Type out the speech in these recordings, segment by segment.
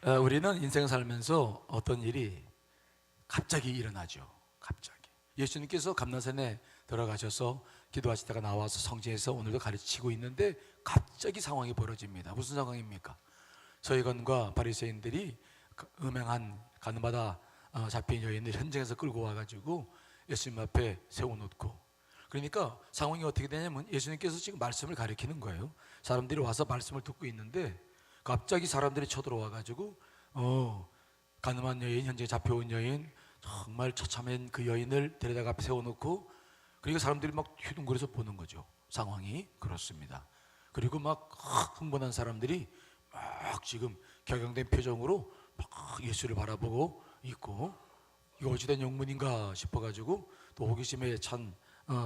우리는 인생을 살면서 어떤 일이 갑자기 일어나죠. 갑자기. 예수님께서 감난산에 들어가셔서 기도하시다가 나와서 성지에서 오늘도 가르치고 있는데 갑자기 상황이 벌어집니다. 무슨 상황입니까? 서기관과 바리새인들이 음행한 가늠하다 잡힌 여인을 현장에서 끌고 와가지고 예수님 앞에 세워놓고, 그러니까 상황이 어떻게 되냐면 예수님께서 지금 말씀을 가르치는 거예요. 사람들이 와서 말씀을 듣고 있는데 갑자기 사람들이 쳐들어와가지고 가늠한 여인, 현재 잡혀온 여인, 정말 처참한 그 여인을 데려다가 앞에 세워놓고, 그러니까 사람들이 막 휘둥그려서 보는 거죠. 상황이 그렇습니다. 그리고 막 흥분한 사람들이 막 지금 격양된 표정으로 막 예수를 바라보고 있고, 이거 어찌된 영문인가 싶어가지고 또 호기심에 찬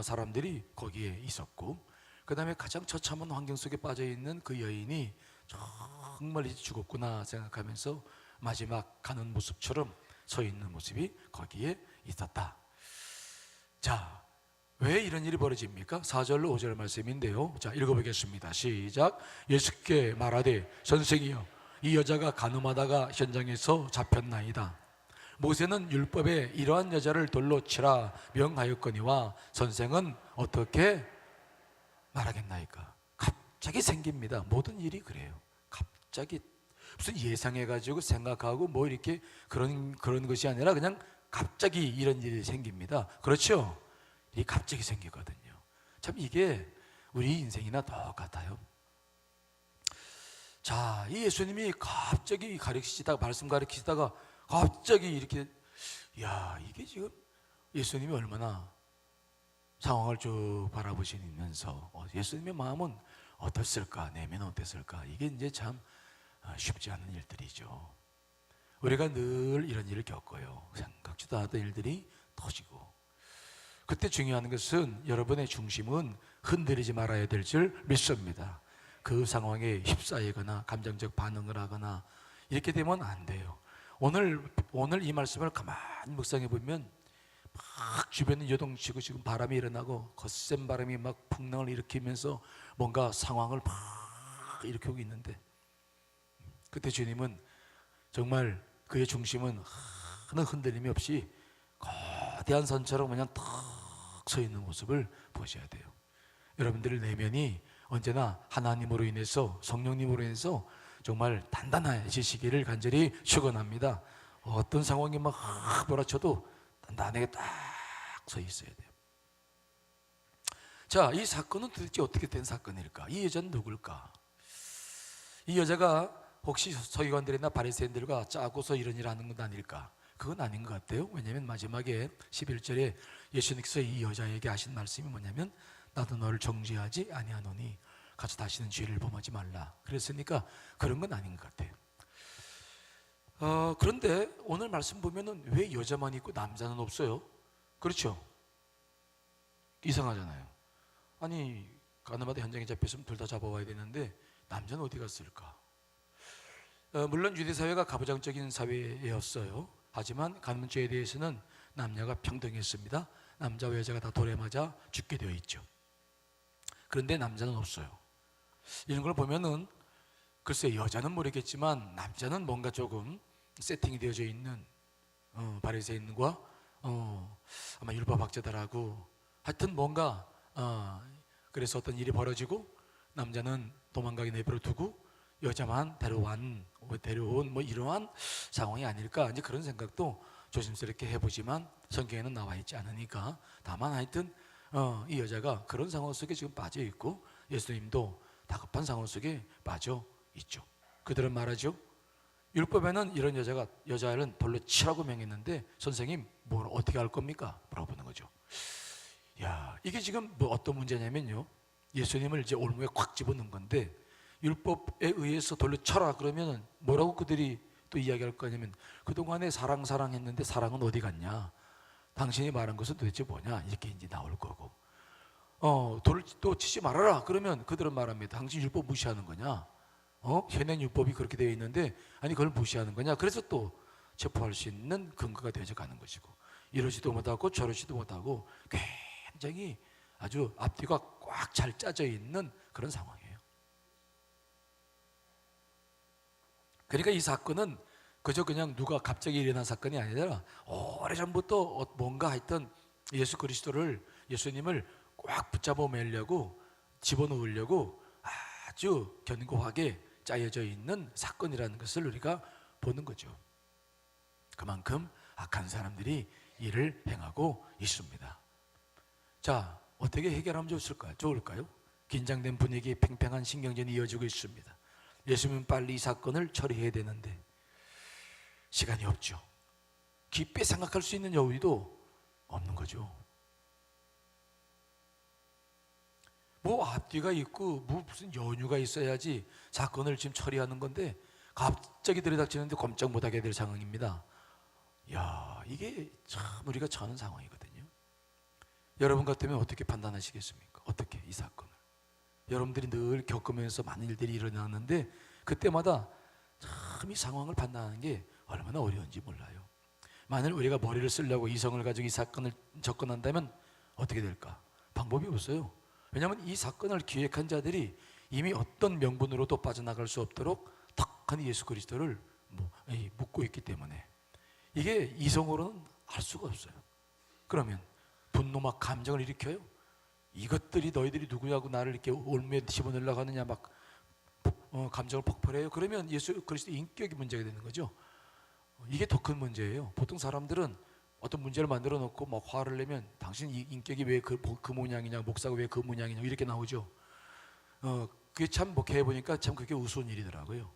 사람들이 거기에 있었고, 그 다음에 가장 처참한 환경 속에 빠져있는 그 여인이 정말 이제 죽었구나 생각하면서 마지막 가는 모습처럼 서 있는 모습이 거기에 있었다. 자, 왜 이런 일이 벌어집니까? 4절로 5절 말씀인데요. 자, 읽어보겠습니다. 시작. 예수께 말하되 선생이여, 이 여자가 간음하다가 현장에서 잡혔나이다. 모세는 율법에 이러한 여자를 돌로 치라 명하였거니와 선생은 어떻게 말하겠나이까? 갑자기 생깁니다. 모든 일이 그래요. 갑자기 무슨 예상해가지고 생각하고 뭐 이렇게 그런 것이 아니라 그냥 갑자기 이런 일이 생깁니다. 그렇죠? 이 갑자기 생기거든요. 참 이게 우리 인생이나 똑같아요. 자, 이 예수님이 갑자기 말씀 가르치시다가 갑자기 이렇게, 야, 이게 지금 예수님이 얼마나 상황을 쭉 바라보시면서 예수님의 마음은 어땠을까, 내면은 어땠을까, 이게 이제 참 쉽지 않은 일들이죠. 우리가 늘 이런 일을 겪어요. 생각지도 않았던 일들이 터지고, 그때 중요한 것은 여러분의 중심은 흔들리지 말아야 될 줄 믿습니다. 그 상황에 휩싸이거나 감정적 반응을 하거나 이렇게 되면 안 돼요. 오늘 이 말씀을 가만히 묵상해 보면 막 주변에 요동치고 지금 바람이 일어나고 거센 바람이 막 풍랑을 일으키면서 뭔가 상황을 막 일으키고 있는데, 그때 주님은 정말 그의 중심은 하는 흔들림이 없이 거대한 선처럼 그냥 탁 서 있는 모습을 보셔야 돼요. 여러분들의 내면이 언제나 하나님으로 인해서, 성령님으로 인해서 정말 단단해지시기를 간절히 축원합니다. 어떤 상황이 막 몰아쳐도 단단하게 딱 서 있어야 돼요. 자, 이 사건은 도대체 어떻게 된 사건일까? 이 여자는 누굴까? 이 여자가 혹시 서기관들이나 바리새인들과 짜고서 이런 일을 하는 건 아닐까? 그건 아닌 것 같아요. 왜냐하면 마지막에 11절에 예수님께서 이 여자에게 하신 말씀이 뭐냐면, 나도 너를 정죄하지 아니하노니 가서 다시는 죄를 범하지 말라. 그랬으니까 그런 건 아닌 것 같아요. 그런데 오늘 말씀 보면은 왜 여자만 있고 남자는 없어요? 그렇죠? 이상하잖아요. 아니, 가늠하다 현장에 잡혔으면 둘 다 잡아와야 되는데 남자는 어디 갔을까? 물론 유대 사회가 가부장적인 사회였어요. 하지만 간음죄에 대해서는 남녀가 평등했습니다. 남자와 여자가 다 돌에 맞아 죽게 되어 있죠. 그런데 남자는 없어요. 이런 걸 보면은 글쎄, 여자는 모르겠지만 남자는 뭔가 조금 세팅이 되어져 있는 바리새인과 아마 율법학자들하고 하여튼 뭔가 그래서 어떤 일이 벌어지고 남자는 도망가게 내버려 두고 여자만 데려온 뭐 이러한 상황이 아닐까, 이제 그런 생각도 조심스럽게 해보지만 성경에는 나와 있지 않으니까. 다만 하여튼 이 여자가 그런 상황 속에 지금 빠져 있고 예수님도 다급한 상황 속에 빠져 있죠. 그들은 말하죠. 율법에는 이런 여자를 돌로 치라고 명했는데 선생님 뭘 어떻게 할 겁니까? 물어보는 거죠. 야, 이게 지금 뭐 어떤 문제냐면요, 예수님을 이제 올무에 콱 집어넣은 건데 율법에 의해서 돌로 쳐라 그러면 뭐라고 그들이 또 이야기할 거냐면, 그동안에 사랑했는데 사랑은 어디 갔냐, 당신이 말한 것은 도대체 뭐냐, 이렇게 이제 나올 거고, 돌을 또 치지 말아라 그러면 그들은 말합니다. 당신 율법 무시하는 거냐, 현행 율법이 그렇게 되어 있는데 아니 그걸 무시하는 거냐. 그래서 또 체포할 수 있는 근거가 되어져 가는 것이고, 이러지도 못하고 저러지도 못하고 굉장히 아주 앞뒤가 꽉 잘 짜져 있는 그런 상황이에요. 그러니까 이 사건은 그저 그냥 누가 갑자기 일어난 사건이 아니라 오래전부터 뭔가 하여튼 예수님을 꽉 붙잡아 매려고 집어넣으려고 아주 견고하게 짜여져 있는 사건이라는 것을 우리가 보는 거죠. 그만큼 악한 사람들이 일을 행하고 있습니다. 자, 어떻게 해결하면 좋을까요? 긴장된 분위기, 팽팽한 신경전이 이어지고 있습니다. 예수님은 빨리 이 사건을 처리해야 되는데 시간이 없죠. 깊이 생각할 수 있는 여유도 없는 거죠. 뭐 앞뒤가 있고 무슨 연유가 있어야지 사건을 지금 처리하는 건데 갑자기 들이닥치는데 꼼짝 못하게 될 상황입니다. 야, 이게 참 우리가 처하는 상황이거든요. 여러분 같으면 어떻게 판단하시겠습니까? 어떻게 이 사건을 여러분들이 늘 겪으면서 많은 일들이 일어나는데 그때마다 참 이 상황을 판단하는 게 얼마나 어려운지 몰라요. 만일 우리가 머리를 쓰려고 이성을 가지고 이 사건을 접근한다면 어떻게 될까? 방법이 없어요. 왜냐하면 이 사건을 기획한 자들이 이미 어떤 명분으로도 빠져나갈 수 없도록 탁하니 예수 그리스도를 묶고 있기 때문에 이게 이성으로는 할 수가 없어요. 그러면 분노 막 감정을 일으켜요. 이것들이 너희들이 누구냐고 나를 이렇게 올무에 집어넣으려고 하느냐 막 감정을 폭발해요. 그러면 예수 그리스도의 인격이 문제가 되는 거죠. 이게 더 큰 문제예요. 보통 사람들은 어떤 문제를 만들어 놓고 막 화를 내면 당신 인격이 왜 그 모양이냐, 목사가 왜 그 모양이냐 이렇게 나오죠. 그게 참 목회해 보니까 참 그게 우스운 일이더라고요.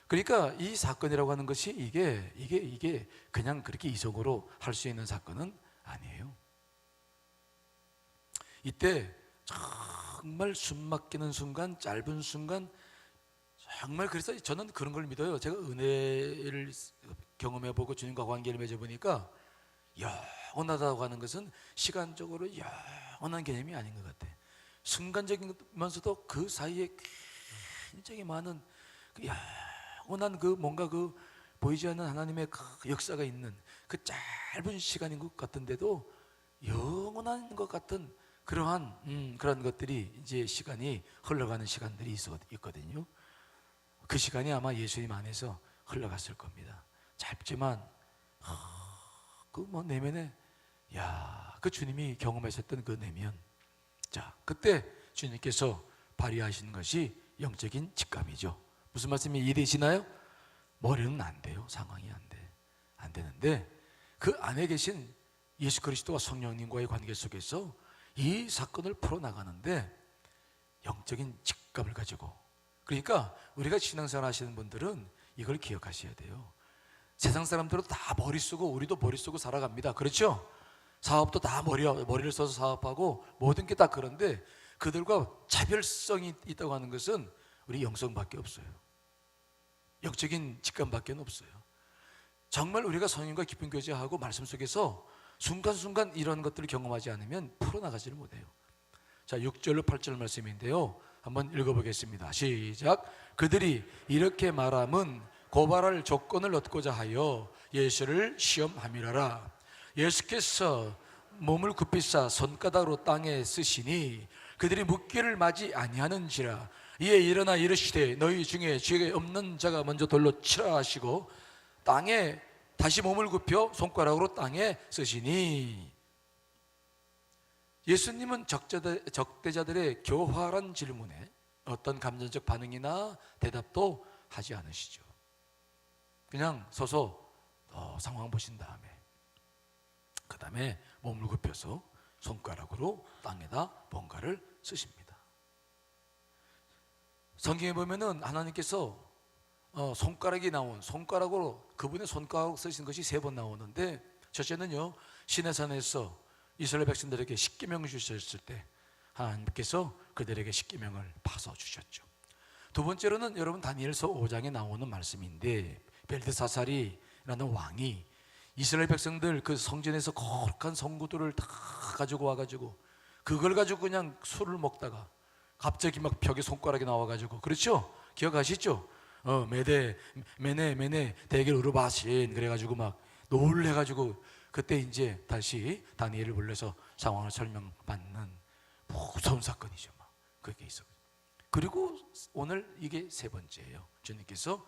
그러니까 이 사건이라고 하는 것이 이게 그냥 그렇게 이성으로 할 수 있는 사건은 아니에요. 이때 정말 숨 막히는 순간, 짧은 순간, 정말 그래서 저는 그런 걸 믿어요. 제가 은혜를 경험해보고 주님과 관계를 맺어보니까 영원하다고 하는 것은 시간적으로 영원한 개념이 아닌 것 같아. 순간적이면서도 그 사이에 굉장히 많은 그 영원한 그 뭔가 그 보이지 않는 하나님의 그 역사가 있는 그 짧은 시간인 것 같은데도 영원한 것 같은 그러한 그런 것들이 이제 시간이 흘러가는 시간들이 있거든요. 그 시간이 아마 예수님 안에서 흘러갔을 겁니다. 짧지만 그 뭐 내면에 그 주님이 경험하셨던 그 내면, 자 그때 주님께서 발휘하신 것이 영적인 직감이죠. 무슨 말씀이 이해되시나요? 머리는 안 돼요. 상황이 안 되는데 그 안에 계신 예수 그리스도와 성령님과의 관계 속에서 이 사건을 풀어나가는데 영적인 직감을 가지고, 그러니까 우리가 신앙생활 하시는 분들은 이걸 기억하셔야 돼요. 세상 사람들은 다 머리 쓰고 우리도 머리 쓰고 살아갑니다. 그렇죠? 사업도 다 머리를 써서 사업하고 모든 게 다 그런데 그들과 차별성이 있다고 하는 것은 우리 영성밖에 없어요. 영적인 직감밖에 없어요. 정말 우리가 성령과 깊은 교제하고 말씀 속에서 순간순간 이런 것들을 경험하지 않으면 풀어나가지를 못해요. 자, 6절로 8절 말씀인데요, 한번 읽어보겠습니다. 시작. 그들이 이렇게 말함은 고발할 조건을 얻고자 하여 예수를 시험함이라라. 예수께서 몸을 굽히사 손가락으로 땅에 쓰시니 그들이 묻기를 맞이 아니하는지라. 이에 일어나 이르시되 너희 중에 죄가 없는 자가 먼저 돌로 치라 하시고 땅에 다시 몸을 굽혀 손가락으로 땅에 쓰시니. 예수님은 적대자들의 교활한 질문에 어떤 감정적 반응이나 대답도 하지 않으시죠. 그냥 서서 상황 보신 다음에 그 다음에 몸을 굽혀서 손가락으로 땅에다 뭔가를 쓰십니다. 성경에 보면은 하나님께서 손가락으로 그분의 손가락으로 쓰신 것이 3번 나오는데, 첫째는요, 시내산에서 이스라엘 백성들에게 십계명을 주셨을 때 하나님께서 그들에게 십계명을 파서 주셨죠. 두 번째로는 여러분 다니엘서 5장에 나오는 말씀인데, 벨드사살이라는 왕이 이스라엘 백성들 그 성전에서 거룩한 성구들을 다 가지고 와가지고 그걸 가지고 그냥 술을 먹다가 갑자기 막 벽에 손가락이 나와가지고, 그렇죠? 기억하시죠? 메네 대결 우르바신 그래가지고 막 놀래가지고 그때 이제 다시 다니엘을 불러서 상황을 설명받는 무서운 사건이죠. 막 그게 있어. 그리고 오늘 이게 3번째예요. 주님께서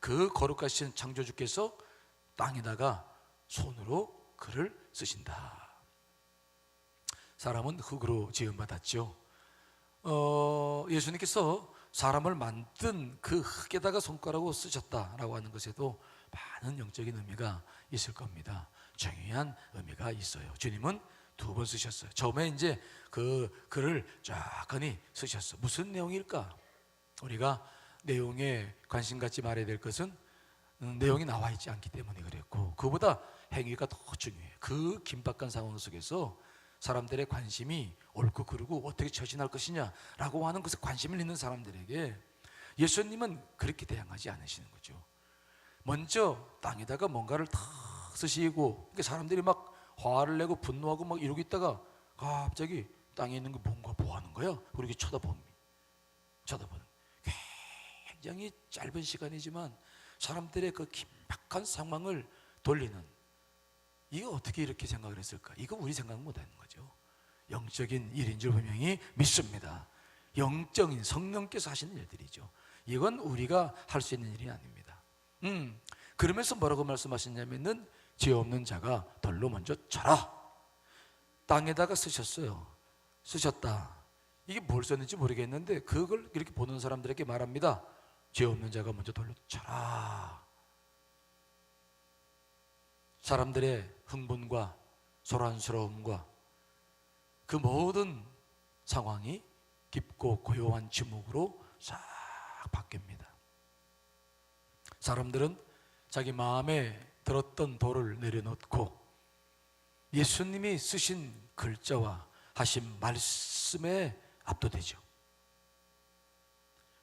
그 거룩하신 창조주께서 땅에다가 손으로 글을 쓰신다. 사람은 흙으로 지음받았죠. 예수님께서 사람을 만든 그 흙에다가 손가락으로 쓰셨다라고 하는 것에도 많은 영적인 의미가 있을 겁니다. 중요한 의미가 있어요. 주님은 2번 쓰셨어요. 처음에 이제 그 글을 쫙하니 쓰셨어. 무슨 내용일까? 우리가 내용에 관심 갖지 말아야 될 것은 내용이 나와 있지 않기 때문에 그랬고, 그보다 행위가 더 중요해요. 그 긴박한 상황 속에서 사람들의 관심이 옳고 그르고 어떻게 처신할 것이냐라고 하는 것에 관심을 있는 사람들에게 예수님은 그렇게 대항하지 않으시는 거죠. 먼저 땅에다가 뭔가를 탁 쓰시고, 그러니까 사람들이 막 화를 내고 분노하고 막 이러고 있다가 갑자기 땅에 있는 게 뭔가 뭐 하는 거야? 그렇게 쳐다보는 굉장히 짧은 시간이지만 사람들의 그 긴박한 상황을 돌리는, 이거 어떻게 이렇게 생각을 했을까? 이거 우리 생각 못하는 거죠. 영적인 일인 줄 분명히 믿습니다. 영적인 성령께서 하시는 일들이죠. 이건 우리가 할 수 있는 일이 아닙니다. 그러면서 뭐라고 말씀하셨냐면은 죄 없는 자가 덜로 먼저 쳐라. 땅에다가 쓰셨어요. 쓰셨다. 이게 뭘 썼는지 모르겠는데 그걸 이렇게 보는 사람들에게 말합니다. 죄 없는 자가 먼저 돌로 쳐라. 사람들의 흥분과 소란스러움과 그 모든 상황이 깊고 고요한 침묵으로 싹 바뀝니다. 사람들은 자기 마음에 들었던 돌을 내려놓고 예수님이 쓰신 글자와 하신 말씀에 압도되죠.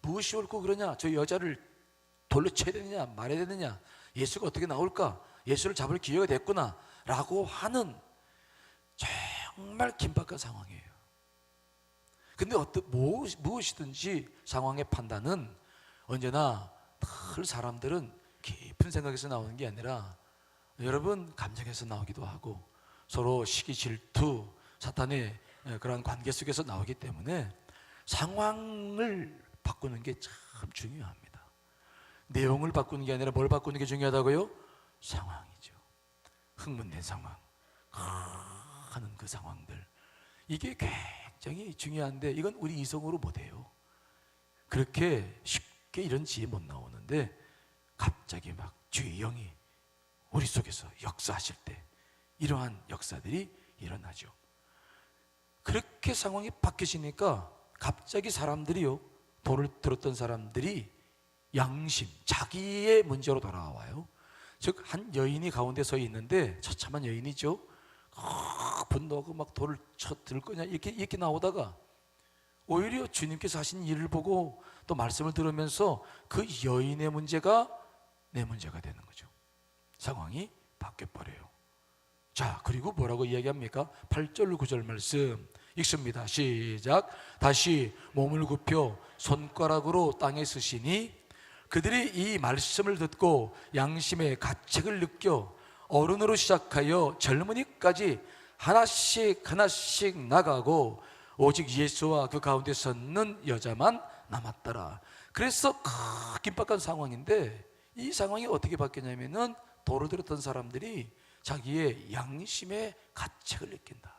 무엇이 옳고 그러냐? 저 여자를 돌로 쳐야 되느냐 말아야 되느냐? 예수가 어떻게 나올까? 예수를 잡을 기회가 됐구나 라고 하는 정말 긴박한 상황이에요. 근데 무엇이든지 상황의 판단은 언제나 늘 사람들은 깊은 생각에서 나오는 게 아니라 여러분 감정에서 나오기도 하고 서로 시기 질투 사탄의 그런 관계 속에서 나오기 때문에 상황을 바꾸는 게 참 중요합니다. 내용을 바꾸는 게 아니라 뭘 바꾸는 게 중요하다고요? 상황이죠. 흥분된 상황, 하는 그 상황들, 이게 굉장히 중요한데 이건 우리 이성으로 못해요. 그렇게 쉽게 이런 지혜 못 나오는데 갑자기 막 주의 영이 우리 속에서 역사하실 때 이러한 역사들이 일어나죠. 그렇게 상황이 바뀌시니까 갑자기 사람들이요, 돌을 들었던 사람들이 양심, 자기의 문제로 돌아와요. 즉 한 여인이 가운데 서 있는데 처참한 여인이죠. 분노하고 막 돌을 들 거냐 이렇게 나오다가 오히려 주님께서 하신 일을 보고 또 말씀을 들으면서 그 여인의 문제가 내 문제가 되는 거죠. 상황이 바뀌어버려요. 자, 그리고 뭐라고 이야기합니까? 8절 9절 말씀 읽습니다. 시작. 다시 몸을 굽혀 손가락으로 땅에 쓰시니 그들이 이 말씀을 듣고 양심의 가책을 느껴 어른으로 시작하여 젊은이까지 하나씩 하나씩 나가고 오직 예수와 그 가운데 섰는 여자만 남았더라. 그래서 긴박한 상황인데 이 상황이 어떻게 바뀌냐면은 돌을 들었던 사람들이 자기의 양심의 가책을 느낀다.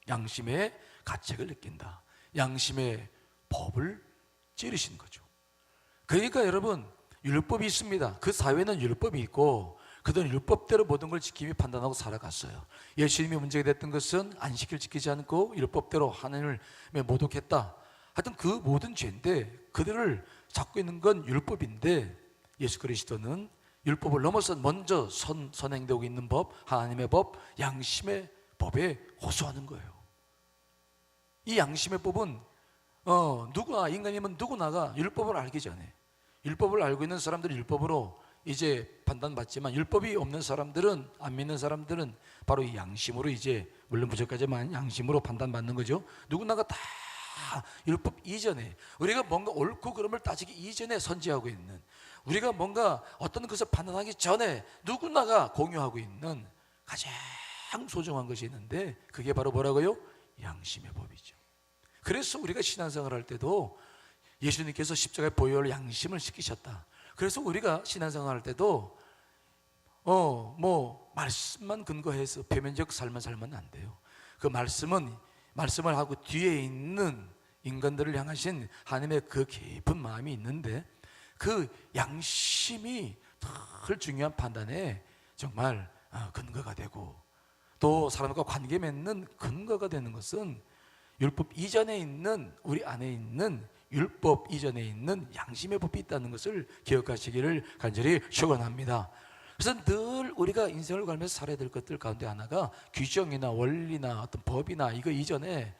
양심의 가책을 느낀다. 양심의 법을 찌르신 거죠. 그러니까 여러분, 율법이 있습니다. 그 사회는 율법이 있고 그들은 율법대로 모든 걸 지키며 판단하고 살아갔어요. 예수님이 문제가 됐던 것은 안식일을 지키지 않고 율법대로 하나님을 모독했다. 하여튼 그 모든 죄인데 그들을 잡고 있는 건 율법인데 예수 그리스도는 율법을 넘어서 먼저 선행되고 있는 법, 하나님의 법, 양심의 법에 호소하는 거예요. 이 양심의 법은 누구나, 인간이면 누구나가 율법을 알기 전에, 율법을 알고 있는 사람들이 율법으로 이제 판단받지만 율법이 없는 사람들은, 안 믿는 사람들은 바로 이 양심으로, 이제 물론 부족하지만 양심으로 판단받는 거죠. 누구나가 다 율법 이전에, 우리가 뭔가 옳고 그름을 따지기 이전에 선지하고 있는, 우리가 뭔가 어떤 것을 판단하기 전에 누구나가 공유하고 있는 가장 소중한 것이 있는데 그게 바로 뭐라고요? 양심의 법이죠. 그래서 우리가 신앙생활 할 때도 예수님께서 십자가의 보혈로 양심을 시키셨다. 그래서 우리가 신앙생활 할 때도 말씀만 근거해서 표면적 삶을 살면 안 돼요. 그 말씀을 하고 뒤에 있는 인간들을 향하신 하나님의 그 깊은 마음이 있는데, 그 양심이 늘 중요한 판단에 정말 근거가 되고, 또 사람과 관계 맺는 근거가 되는 것은 율법 이전에 있는, 우리 안에 있는 율법 이전에 있는 양심의 법이 있다는 것을 기억하시기를 간절히 축원합니다. 그래서 늘 우리가 인생을 살면서 살아야 될 것들 가운데 하나가 규정이나 원리나 어떤 법이나 이거 이전에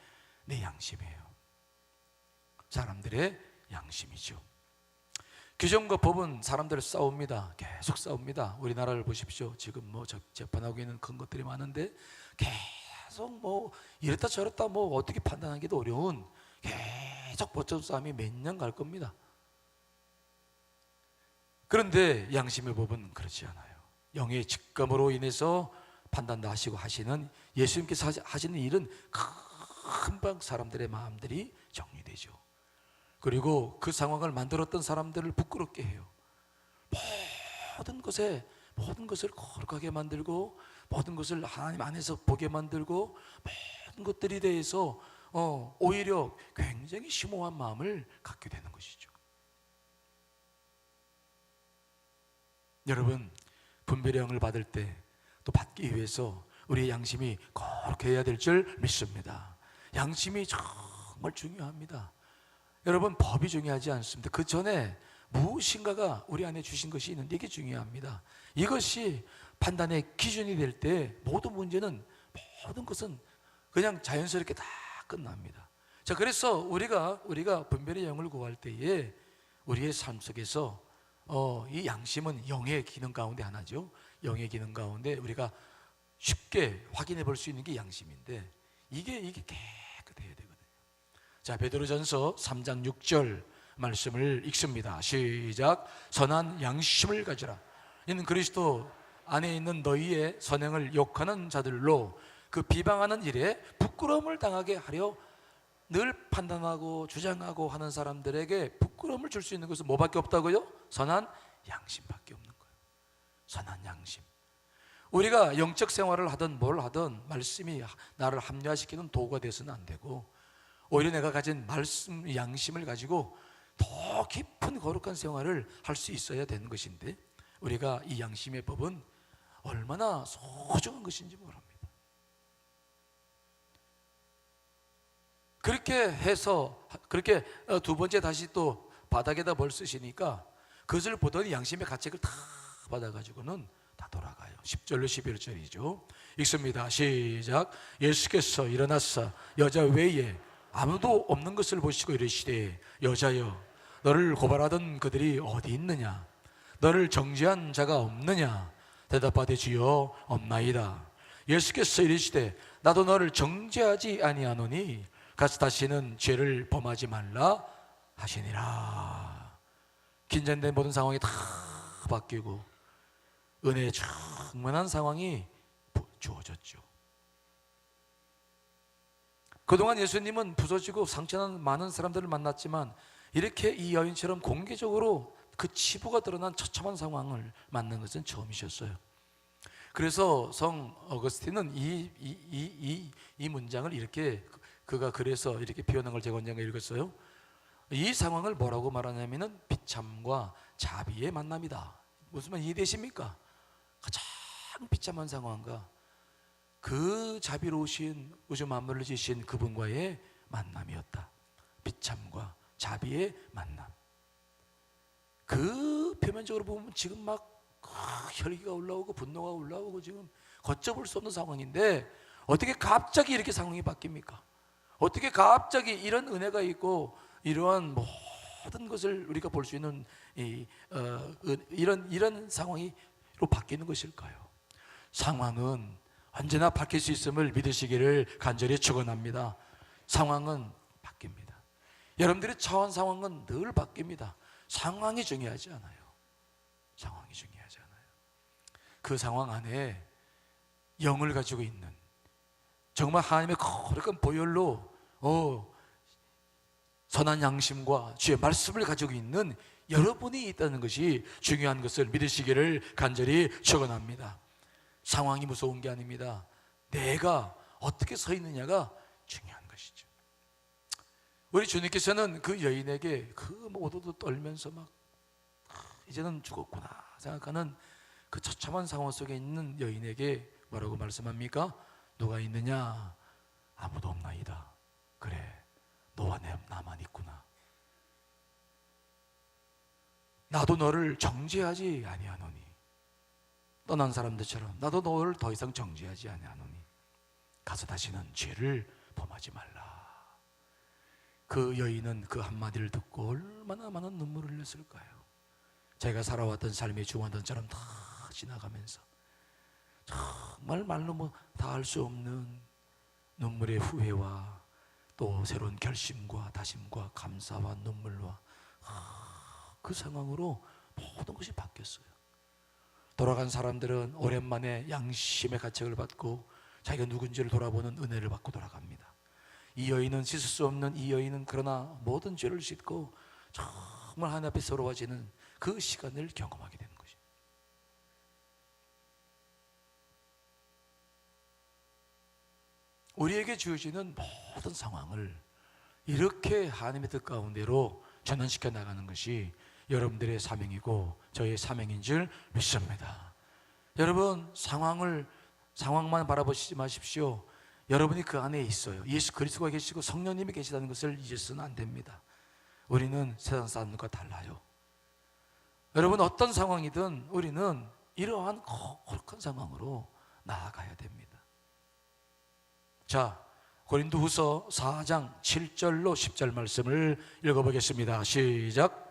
내 양심이에요. 사람들의 양심이죠. 규정과 법은 사람들을 싸웁니다. 계속 싸웁니다. 우리나라를 보십시오. 지금 재판하고 있는 그런 것들이 많은데 계속 이랬다 저랬다 어떻게 판단하기도 어려운 계속 법적 싸움이 몇 년 갈 겁니다. 그런데 양심의 법은 그렇지 않아요. 영의 직감으로 인해서 판단도 하시고 하시는 예수님께서 하시는 일은 금방 사람들의 마음들이 정리되죠. 그리고 그 상황을 만들었던 사람들을 부끄럽게 해요. 모든 것을 거룩하게 만들고, 모든 것을 하나님 안에서 보게 만들고, 모든 것들에 대해서 오히려 굉장히 심오한 마음을 갖게 되는 것이죠. 여러분, 분별의 영을 받을 때 또 받기 위해서 우리의 양심이 거룩해야 될 줄 믿습니다. 양심이 정말 중요합니다. 여러분, 법이 중요하지 않습니다. 그 전에 무엇인가가 우리 안에 주신 것이 있는데 이게 중요합니다. 이것이 판단의 기준이 될 때 모든 것은 그냥 자연스럽게 다 끝납니다. 자, 그래서 우리가 분별의 영을 구할 때에 우리의 삶 속에서 이 양심은 영의 기능 가운데 하나죠. 영의 기능 가운데 우리가 쉽게 확인해 볼 수 있는 게 양심인데 이게 깨끗해야 되거든요. 자, 베드로전서 3장 6절 말씀을 읽습니다. 시작. 선한 양심을 가지라. 이는 그리스도 안에 있는 너희의 선행을 욕하는 자들로 그 비방하는 일에 부끄러움을 당하게 하려 늘 판단하고 주장하고 하는 사람들에게 부끄러움을 줄 수 있는 것은 뭐밖에 없다고요? 선한 양심밖에 없는 거예요. 선한 양심. 우리가 영적 생활을 하든 뭘 하든 말씀이 나를 합리화시키는 도구가 돼서는 안 되고, 오히려 내가 가진 말씀 양심을 가지고 더 깊은 거룩한 생활을 할 수 있어야 되는 것인데, 우리가 이 양심의 법은 얼마나 소중한 것인지 모릅니다. 그렇게 해서 두 번째 다시 또 바닥에다 뭘 쓰시니까 그것을 보더니 양심의 가책을 다 받아가지고는 다 돌아가요. 10절로 11절이죠. 읽습니다. 시작. 예수께서 일어나사 여자 외에 아무도 없는 것을 보시고 이르시되 여자여 너를 고발하던 그들이 어디 있느냐? 너를 정죄한 자가 없느냐? 대답하되 주여 없나이다. 예수께서 이르시되 나도 너를 정죄하지 아니하노니 가서 다시는 죄를 범하지 말라 하시니라. 긴장된 모든 상황이 다 바뀌고 은혜의 충만한 상황이 주어졌죠. 그동안 예수님은 부서지고 상처난 많은 사람들을 만났지만 이렇게 이 여인처럼 공개적으로 그 치부가 드러난 처참한 상황을 만난 것은 처음이셨어요. 그래서 성 어거스틴은 이 문장을 이렇게, 그가 그래서 이렇게 표현한 걸 제가 언젠가 읽었어요. 이 상황을 뭐라고 말하냐면은 비참과 자비의 만남이다. 무슨 말 이해되십니까? 가장 비참한 상황과 그 자비로우신 우주 만물을 지으신 그분과의 만남이었다. 비참과 자비의 만남. 그 표면적으로 보면 지금 막 혈기가 올라오고 분노가 올라오고 지금 걷잡을 수 없는 상황인데 어떻게 갑자기 이렇게 상황이 바뀝니까? 어떻게 갑자기 이런 은혜가 있고 이러한 모든 것을 우리가 볼 수 있는 이런 상황으로 바뀌는 것일까요? 상황은 언제나 바뀔 수 있음을 믿으시기를 간절히 축원합니다. 상황은 바뀝니다. 여러분들의 처한 상황은 늘 바뀝니다. 상황이 중요하지 않아요. 상황이 중요하지 않아요. 그 상황 안에 영을 가지고 있는 정말 하나님의 거룩한 보혈로 선한 양심과 주의 말씀을 가지고 있는 여러분이 있다는 것이 중요한 것을 믿으시기를 간절히 축원합니다. 상황이 무서운 게 아닙니다. 내가 어떻게 서 있느냐가 중요한 것이죠. 우리 주님께서는 그 여인에게 그 모두도 떨면서 막 이제는 죽었구나 생각하는 그 처참한 상황 속에 있는 여인에게 뭐라고 말씀합니까? 누가 있느냐? 아무도 없나이다. 그래, 너와 나만 있구나. 나도 너를 정죄하지 아니하노니, 떠난 사람들처럼 나도 너를 더 이상 정죄하지 아니하노니 가서 다시는 죄를 범하지 말라. 그 여인은 그 한마디를 듣고 얼마나 많은 눈물을 흘렸을까요? 자기가 살아왔던 삶의 중환단처럼 다 지나가면서 정말 말로 다 할 수 없는 눈물의 후회와 또 새로운 결심과 다짐과 감사와 눈물과 그 상황으로 모든 것이 바뀌었어요. 돌아간 사람들은 오랜만에 양심의 가책을 받고 자기가 누군지를 돌아보는 은혜를 받고 돌아갑니다. 이 여인은 씻을 수 없는 이 여인은 그러나 모든 죄를 씻고 정말 하나님 앞에 서러워지는 그 시간을 경험하게 되는 것이죠. 우리에게 주어지는 모든 상황을 이렇게 하나님의 뜻 가운데로 전환시켜 나가는 것이 여러분들의 사명이고 저의 사명인 줄 믿습니다. 여러분, 상황만 바라보시지 마십시오. 여러분이 그 안에 있어요. 예수 그리스도가 계시고 성령님이 계시다는 것을 잊어서는 안 됩니다. 우리는 세상 사람들과 달라요. 여러분, 어떤 상황이든 우리는 이러한 거룩한 상황으로 나아가야 됩니다. 자, 고린도후서 4장 7절로 10절 말씀을 읽어보겠습니다. 시작.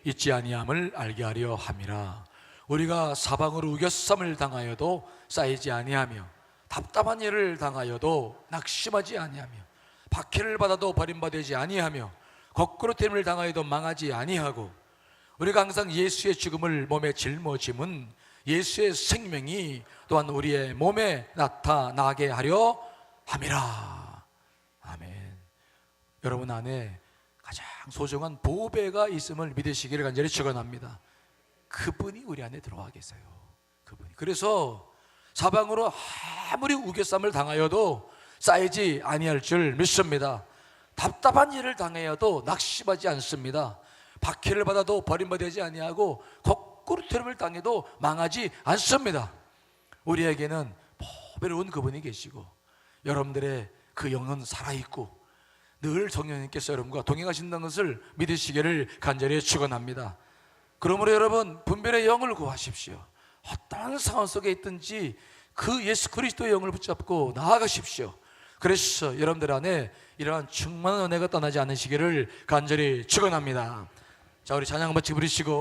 잊지 아니함을 알게 하려 함이라. 우리가 사방으로 우겨쌈을 당하여도 쌓이지 아니하며 답답한 일을 당하여도 낙심하지 아니하며 박해를 받아도 버림받지 아니하며 거꾸로 됨을 당하여도 망하지 아니하고 우리가 항상 예수의 죽음을 몸에 짊어짐은 예수의 생명이 또한 우리의 몸에 나타나게 하려 함이라. 아멘. 여러분 안에 가장 소중한 보배가 있음을 믿으시기를 간절히 축원합니다. 그분이 우리 안에 들어와 계세요. 그분이. 그래서 사방으로 아무리 우겨쌈을 당하여도 쌓이지 아니할 줄 믿습니다. 답답한 일을 당하여도 낙심하지 않습니다. 박해를 받아도 버림받지 아니하고 거꾸로 트름을 당해도 망하지 않습니다. 우리에게는 보배로운 그분이 계시고 여러분들의 그 영은 살아있고 늘 성령님께서 여러분과 동행하신다는 것을 믿으시기를 간절히 축원합니다. 그러므로 여러분, 분별의 영을 구하십시오. 어떠한 상황 속에 있든지 그 예수 그리스도의 영을 붙잡고 나아가십시오. 그래서 여러분들 안에 이러한 충만한 은혜가 떠나지 않으시기를 간절히 축원합니다. 자, 우리 찬양 한번 부르시고